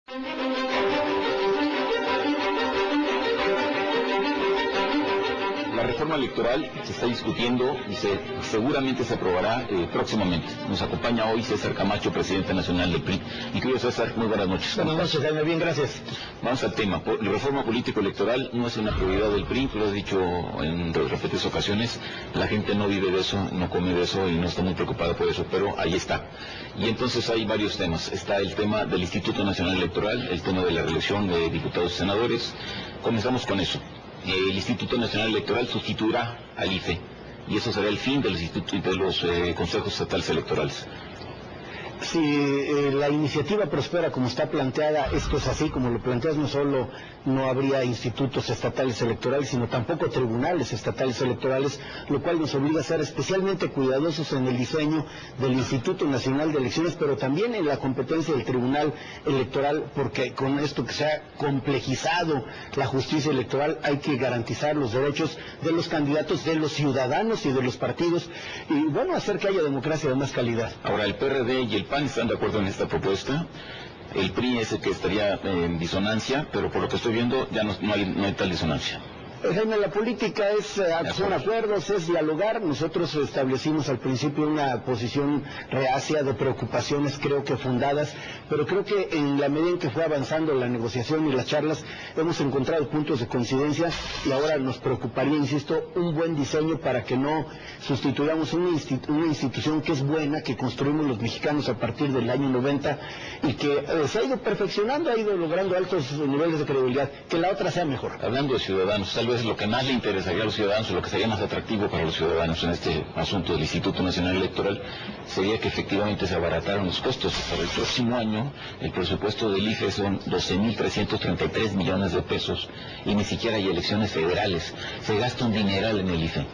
La reforma electoral se está discutiendo y seguramente se aprobará próximamente. Nos acompaña hoy César Camacho, presidente nacional del PRI. Mi querido César, muy buenas noches. Buenas noches, Jaime, bien, gracias. Vamos al tema. La reforma político-electoral no es una prioridad del PRI, tú lo has dicho en repetidas ocasiones. La gente no vive de eso, no come de eso y no está muy preocupada por eso, pero ahí está. Y entonces hay varios temas. Está el tema del Instituto Nacional Electoral, el tema de la reelección de diputados y senadores. Comenzamos con eso. El Instituto Nacional Electoral sustituirá al IFE y eso será el fin de los consejos estatales electorales. Si la iniciativa prospera como está planteada, esto es así, como lo planteas, no solo no habría institutos estatales electorales, sino tampoco tribunales estatales electorales, lo cual nos obliga a ser especialmente cuidadosos en el diseño del Instituto Nacional de Elecciones, pero también en la competencia del Tribunal Electoral, porque con esto que se ha complejizado la justicia electoral, hay que garantizar los derechos de los candidatos, de los ciudadanos y de los partidos, y bueno, hacer que haya democracia de más calidad. Ahora, el PRD y el PAN están de acuerdo en esta propuesta. El PRI es el que estaría en disonancia, pero por lo que estoy viendo ya no hay tal disonancia. Jaime, la política son acuerdos, es dialogar. Nosotros establecimos al principio una posición reacia de preocupaciones, creo que fundadas, pero creo que en la medida en que fue avanzando la negociación y las charlas, hemos encontrado puntos de coincidencia y ahora nos preocuparía, insisto, un buen diseño para que no sustituyamos una institución que es buena, que construimos los mexicanos a partir del año 90 y que se ha ido perfeccionando, ha ido logrando altos niveles de credibilidad, que la otra sea mejor. Hablando de ciudadanos, tal vez lo que más le interesaría a los ciudadanos, o lo que sería más atractivo para los ciudadanos en este asunto del Instituto Nacional Electoral, sería que efectivamente se abarataran los costos. Para el próximo año, el presupuesto del IFE son 12.333 millones de pesos, y ni siquiera hay elecciones federales. Se gasta un dineral en el IFE.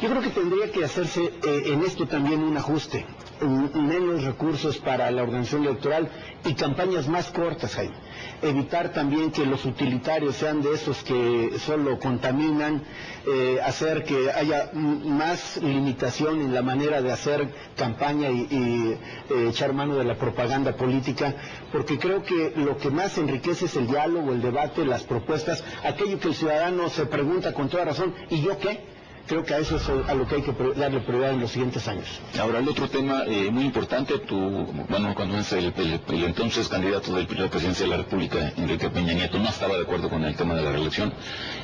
Yo creo que tendría que hacerse en esto también un ajuste, menos recursos para la organización electoral y campañas más cortas, Jaime. Evitar también que los utilitarios sean de esos que solo contaminan, hacer que haya más limitación en la manera de hacer campaña y echar mano de la propaganda política, porque creo que lo que más enriquece es el diálogo, el debate, las propuestas, aquello que el ciudadano se pregunta con toda razón, ¿y yo qué? Creo que a eso es a lo que hay que darle prioridad en los siguientes años. Ahora, el otro tema muy importante, cuando es el entonces candidato de la presidencia de la República, Enrique Peña Nieto, no estaba de acuerdo con el tema de la reelección.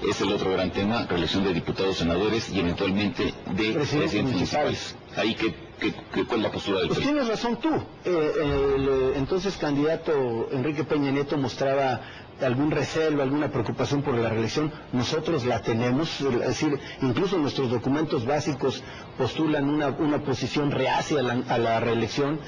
Es el otro gran tema, reelección de diputados, senadores y eventualmente de presidentes municipales. Ahí ¿cuál es la postura del PRI? Pues tienes razón tú. El entonces candidato Enrique Peña Nieto mostraba algún recelo, alguna preocupación por la reelección. Nosotros la tenemos, es decir, incluso nuestros documentos básicos postulan una posición reacia a la reelección,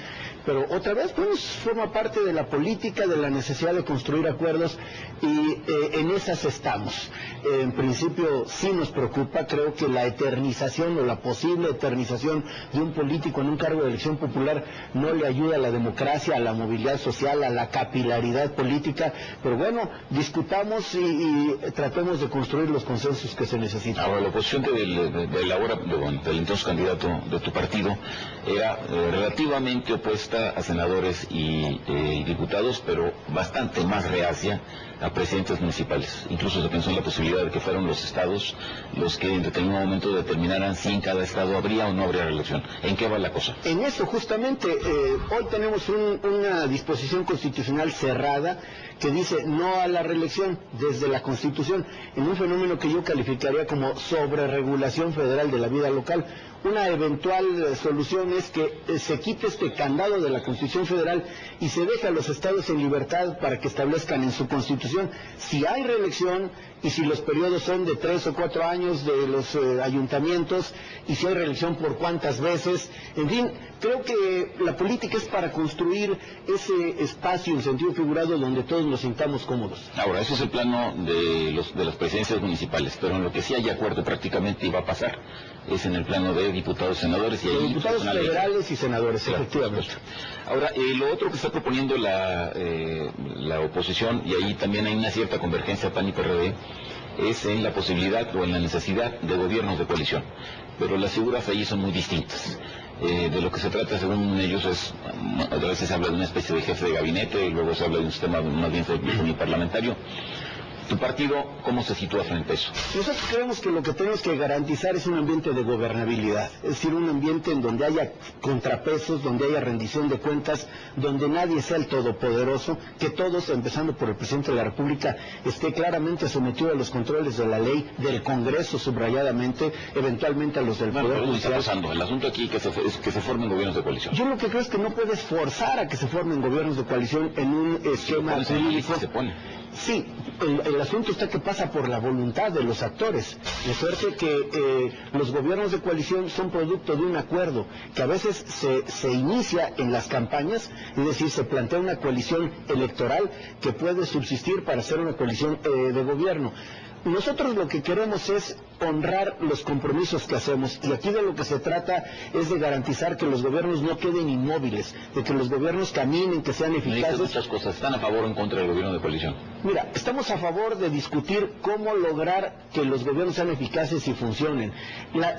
pero otra vez, pues, forma parte de la política, de la necesidad de construir acuerdos, y en esas estamos. En principio sí nos preocupa, creo que la eternización o la posible eternización de un político en un cargo de elección popular no le ayuda a la democracia, a la movilidad social, a la capilaridad política, pero bueno, discutamos y tratemos de construir los consensos que se necesitan. Ahora, la oposición del entonces candidato de tu partido era relativamente opuesta a senadores y diputados, pero bastante más reacia a presidentes municipales. Incluso se pensó en la posibilidad de que fueran los estados los que en determinado momento determinaran si en cada estado habría o no habría reelección. ¿En qué va la cosa? En eso justamente, hoy tenemos una disposición constitucional cerrada que dice no a la reelección desde la Constitución, en un fenómeno que yo calificaría como sobreregulación federal de la vida local. Una eventual solución es que se quite este candado de la Constitución Federal y se deje a los estados en libertad para que establezcan en su Constitución si hay reelección y si los periodos son de 3 o 4 años de los ayuntamientos y si hay reelección por cuántas veces. En fin, creo que la política es para construir ese espacio en sentido figurado donde todos nos sintamos cómodos. Ahora, eso es el plano de las presidencias municipales, pero en lo que sí hay acuerdo prácticamente y va a pasar es en el plano de diputados, senadores y de diputados federales y senadores, claro, efectivamente. Ahora, lo otro que está proponiendo la oposición, y ahí también hay una cierta convergencia PAN y PRD, es en la posibilidad o en la necesidad de gobiernos de coalición. Pero las figuras allí son muy distintas. De lo que se trata, según ellos, es, a veces se habla de una especie de jefe de gabinete, y luego se habla de un sistema más bien semiparlamentario. ¿Tu partido cómo se sitúa frente a eso? Nosotros creemos que lo que tenemos que garantizar es un ambiente de gobernabilidad, es decir, un ambiente en donde haya contrapesos, donde haya rendición de cuentas, donde nadie sea el todopoderoso, que todos, empezando por el presidente de la República, esté claramente sometido a los controles de la ley, del Congreso subrayadamente, eventualmente a los del Poder Judicial. ¿Qué está pasando? El asunto aquí es que se formen gobiernos de coalición. Yo lo que creo es que no puedes forzar a que se formen gobiernos de coalición en un esquema jurídico. Se pone. Sí, el asunto está que pasa por la voluntad de los actores, de suerte que los gobiernos de coalición son producto de un acuerdo que a veces se inicia en las campañas, es decir, se plantea una coalición electoral que puede subsistir para ser una coalición de gobierno. Nosotros lo que queremos es honrar los compromisos que hacemos, y aquí de lo que se trata es de garantizar que los gobiernos no queden inmóviles, de que los gobiernos caminen, que sean eficaces. Muchas cosas. ¿Están a favor o en contra del gobierno de coalición? Mira, estamos a favor de discutir cómo lograr que los gobiernos sean eficaces y funcionen.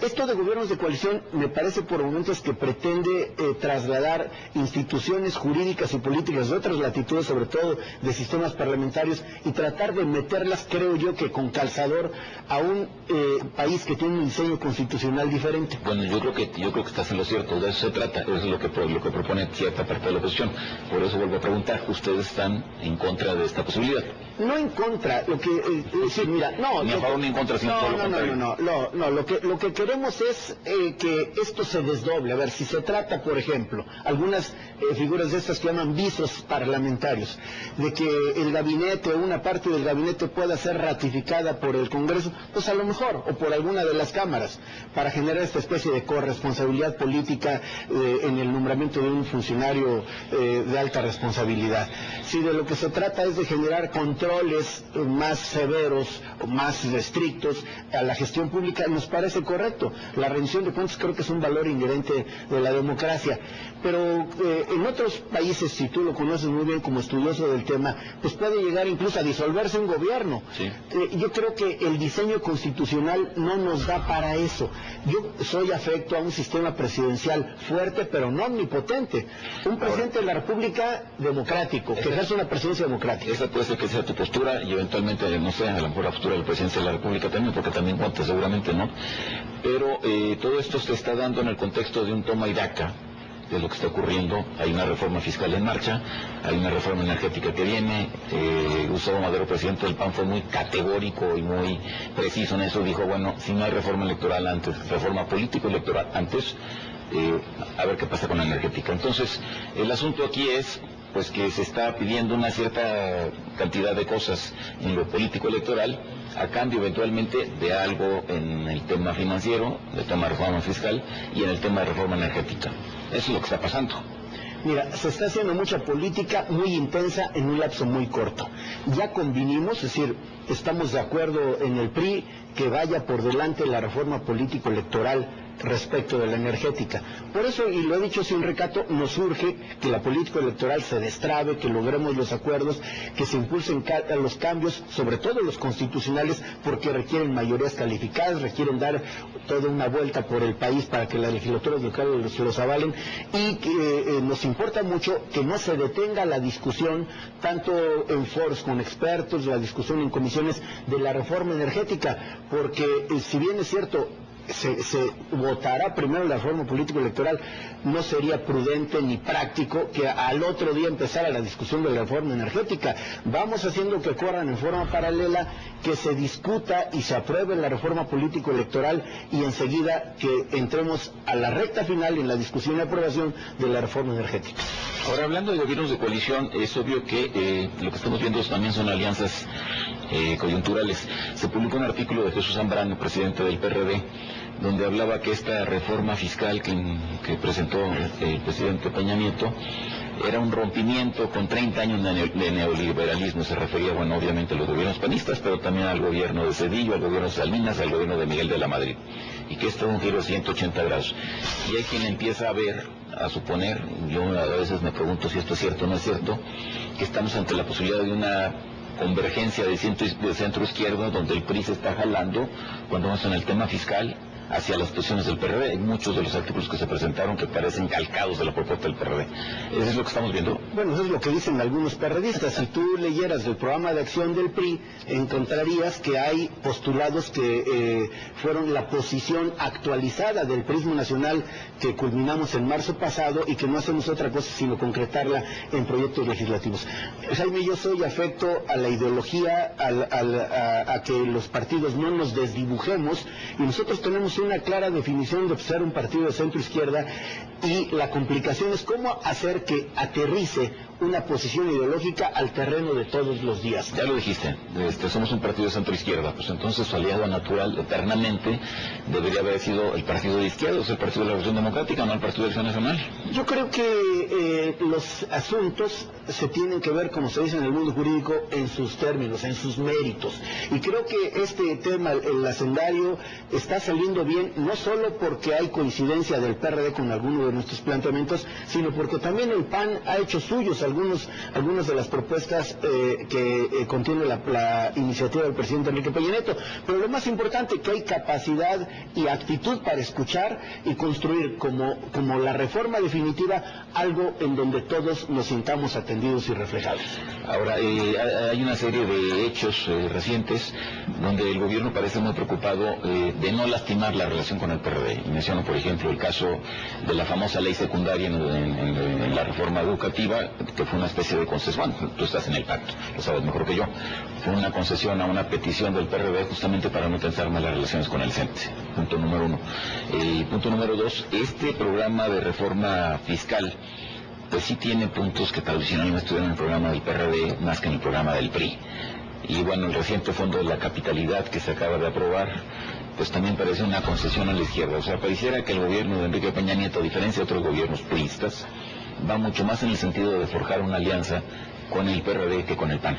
Esto de gobiernos de coalición me parece por momentos que pretende trasladar instituciones jurídicas y políticas de otras latitudes, sobre todo de sistemas parlamentarios, y tratar de meterlas, creo yo, que con calzador a un país que tiene un diseño constitucional diferente. Bueno, yo creo que estás en lo cierto, de eso se trata, eso es lo que propone cierta parte de la oposición. Por eso vuelvo a preguntar, ¿ustedes están en contra de esta posibilidad? No en contra, lo que decir, mira, no, ni a favor ni en contra, sino todo lo contrario. No, lo que queremos es que esto se desdoble. A ver, si se trata, por ejemplo, algunas figuras de estas que llaman visos parlamentarios, de que el gabinete o una parte del gabinete pueda ser ratificada por el Congreso, pues a lo mejor, o por alguna de las cámaras, para generar esta especie de corresponsabilidad política en el nombramiento de un funcionario de alta responsabilidad. Si de lo que se trata es de generar controles más severos, más estrictos a la gestión pública, nos parece correcto. La rendición de cuentas creo que es un valor inherente de la democracia. Pero en otros países, si tú lo conoces muy bien como estudioso del tema, pues puede llegar incluso a disolverse un gobierno. Sí. Yo creo que el diseño constitucional no nos da para eso. Yo soy afecto a un sistema presidencial fuerte, pero no omnipotente. Un presidente de la República democrático, que ejerce una presidencia democrática. Esa puede ser que sea tu postura, y eventualmente, no sé, a lo mejor la postura del presidente de la República también, porque también cuenta, seguramente no. Pero todo esto se está dando en el contexto de un toma y daca de lo que está ocurriendo. Hay una reforma fiscal en marcha, hay una reforma energética que viene. Gustavo Madero, presidente del PAN, fue muy categórico y muy preciso en eso. Dijo, bueno, si no hay reforma electoral antes, reforma político-electoral antes, a ver qué pasa con la energética. Entonces, el asunto aquí es pues que se está pidiendo una cierta cantidad de cosas en lo político-electoral, a cambio eventualmente de algo en el tema financiero, del tema de reforma fiscal y en el tema de reforma energética. Eso es lo que está pasando. Mira, se está haciendo mucha política muy intensa en un lapso muy corto. Ya convinimos, es decir, estamos de acuerdo en el PRI que vaya por delante la reforma político-electoral respecto de la energética. Por eso, y lo he dicho sin recato, nos urge que la política electoral se destrabe, que logremos los acuerdos, que se impulsen los cambios, sobre todo los constitucionales, porque requieren mayorías calificadas, requieren dar toda una vuelta por el país para que las legislaturas locales los avalen, y que nos importa mucho que no se detenga la discusión, tanto en foros con expertos, la discusión en comisiones de la reforma energética, porque si bien es cierto, se votará primero la reforma político-electoral, no sería prudente ni práctico que al otro día empezara la discusión de la reforma energética. Vamos haciendo que corran en forma paralela, que se discuta y se apruebe la reforma político-electoral, y enseguida que entremos a la recta final en la discusión y aprobación de la reforma energética. Ahora, hablando de gobiernos de coalición, es obvio que lo que estamos viendo también son alianzas coyunturales. Se publicó un artículo de Jesús Zambrano, presidente del PRD, donde hablaba que esta reforma fiscal que presentó el presidente Peña Nieto era un rompimiento con 30 años de neoliberalismo. Se refería, bueno, obviamente a los gobiernos panistas, pero también al gobierno de Zedillo, al gobierno de Salinas, al gobierno de Miguel de la Madrid, y que esto es un giro de 180 grados. Y hay quien empieza a ver, a suponer, yo a veces me pregunto si esto es cierto o no es cierto, que estamos ante la posibilidad de una convergencia de centro izquierda, donde el PRI se está jalando, cuando vamos en el tema fiscal, hacia las posiciones del PRD. Hay muchos de los artículos que se presentaron que parecen calcados de la propuesta del PRD. ¿Eso es lo que estamos viendo? Bueno, eso es lo que dicen algunos perredistas. Si tú leyeras el programa de acción del PRI, encontrarías que hay postulados que fueron la posición actualizada del prismo nacional que culminamos en marzo pasado y que no hacemos otra cosa sino concretarla en proyectos legislativos. Jaime, yo soy afecto a la ideología, a que los partidos no nos desdibujemos, y nosotros tenemos una clara definición de ser un partido de centro izquierda, y la complicación es cómo hacer que aterrice una posición ideológica al terreno de todos los días. Ya lo dijiste, somos un partido de centro izquierda, pues entonces su aliado natural eternamente debería haber sido el partido de izquierda, o sea, el Partido de la Revolución Democrática, no el Partido de Acción Nacional. Yo creo que los asuntos se tienen que ver, como se dice en el mundo jurídico, en sus términos, en sus méritos. Y creo que este tema, el hacendario, está saliendo bien, no solo porque hay coincidencia del PRD con alguno de nuestros planteamientos, sino porque también el PAN ha hecho suyos algunas de las propuestas que contiene la iniciativa del presidente Enrique Peña Nieto. Pero lo más importante, que hay capacidad y actitud para escuchar y construir como la reforma definitiva algo en donde todos nos sintamos atendidos y reflejados. Ahora, hay una serie de hechos recientes donde el gobierno parece muy preocupado de no lastimar la relación con el PRD. Y menciono, por ejemplo, el caso de la famosa ley secundaria en la reforma educativa, que fue una especie de concesión. Tú estás en el pacto, lo sabes mejor que yo. Fue una concesión a una petición del PRD justamente para no tensar más las relaciones con el CENTE. Punto número uno. Punto número dos, este programa de reforma fiscal pues sí tiene puntos que tradicionalmente estuvieron en el programa del PRD más que en el programa del PRI. Y bueno, el reciente fondo de la capitalidad que se acaba de aprobar, pues también parece una concesión a la izquierda. O sea, pareciera que el gobierno de Enrique Peña Nieto, a diferencia de otros gobiernos priistas, va mucho más en el sentido de forjar una alianza con el PRD que con el PAN.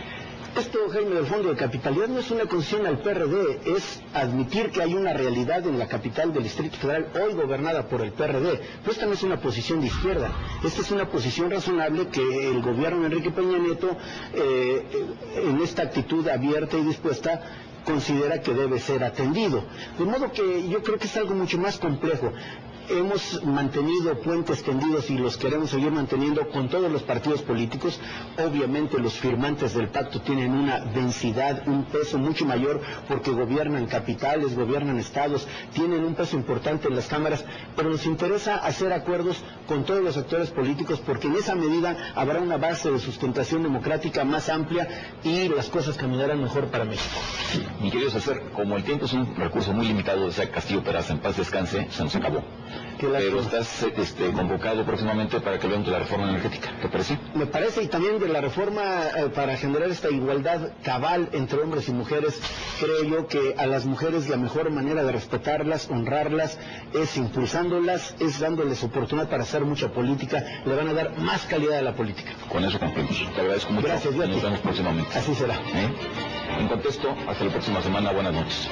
Esto, Jaime, del fondo de capitalidad no es una concesión al PRD, es admitir que hay una realidad en la capital del Distrito Federal, hoy gobernada por el PRD. Pero esta no es una posición de izquierda, esta es una posición razonable que el gobierno de Enrique Peña Nieto, en esta actitud abierta y dispuesta, considera que debe ser atendido. De modo que yo creo que es algo mucho más complejo. Hemos mantenido puentes tendidos y los queremos seguir manteniendo con todos los partidos políticos. Obviamente los firmantes del pacto tienen una densidad, un peso mucho mayor porque gobiernan capitales, gobiernan estados, tienen un peso importante en las cámaras, pero nos interesa hacer acuerdos con todos los actores políticos porque en esa medida habrá una base de sustentación democrática más amplia y las cosas caminarán mejor para México. Mi querido César, como el tiempo es un recurso muy limitado, de Castillo Peraza, en paz descanse, se nos acabó. Pero estás convocado próximamente para que veamos la reforma energética, ¿te parece? Me parece, y también de la reforma para generar esta igualdad cabal entre hombres y mujeres. Creo yo que a las mujeres la mejor manera de respetarlas, honrarlas, es impulsándolas, es dándoles oportunidad para hacer mucha política. Le van a dar más calidad a la política. Con eso cumplimos. Te agradezco mucho. Gracias, nos vemos próximamente. Así será. En contexto, hasta la próxima semana. Buenas noches.